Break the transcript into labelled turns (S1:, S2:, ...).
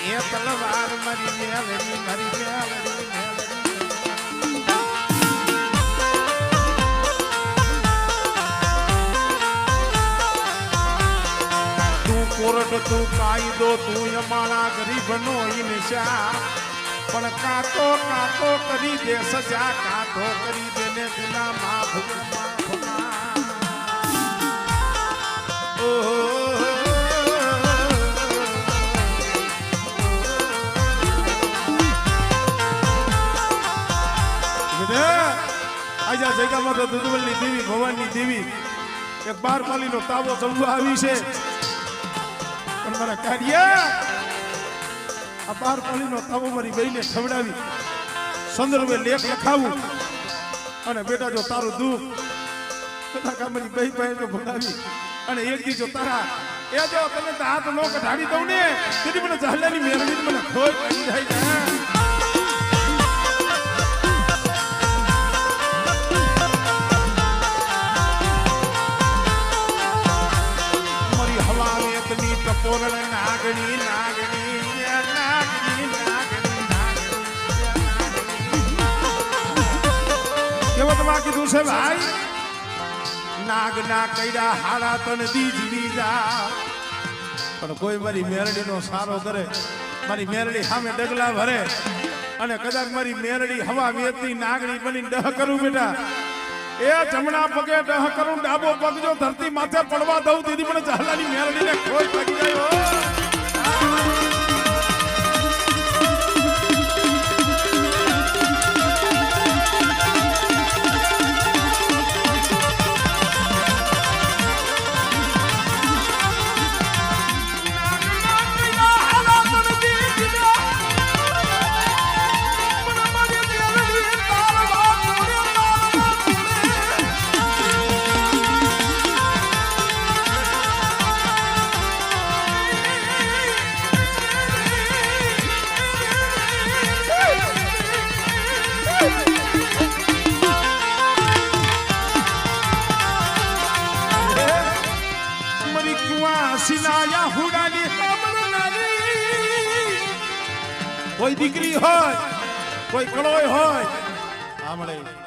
S1: એ તલવાર મારી મેલડી મારી મેલડી કોરટ તું કાયદો તું અમારા ગરીબનો ઈનશા પણ કાતો કાતો કરી દે સજા કાતો કરી દે ને તેના માફ આજા જગ્યામાં તો દુધવલની દેવી ભવાનની દેવી એક 12 પાલીનો તાબો ચલવા આવી છે પણ મારા કાર્યા આ 12 પાલીનો તાબો મારી બહેને ખવડાવી સંદર્ભે લેખ લખાવું અને બેટા જો તારું દુઃખ કદાચ મારી બહેન પાસે જો ભગાવી અને એક દી જો તારા એ જો તને હાથ નો કઢાડી દઉં ને તેથી મને ઝાલાની મેરડી મને ખોઈ પડી જાય ટપોરણ નાગણી નાગણી નાગણી નાગણી કેવો તમારે કીધું છે ભાઈ નાગના કૈડા હાડા તન દીજવી જા પણ કોઈ મારી મેરડીનો સારો કરે મારી મેરડી સામે ડગલા ભરે અને કદાચ મારી મેરડી હવા વેચતી નાગણી બની ડહ કરું બેટા એ જમણા પગે ડહ કરું ડાબો પગ જો ધરતી માથે પડવા દઉં દીદી મને ઝાલાની મેરડીને ખોઈ લાગી જાય કોઈ દીકરી હોય કોઈ કળોય હોય આમળે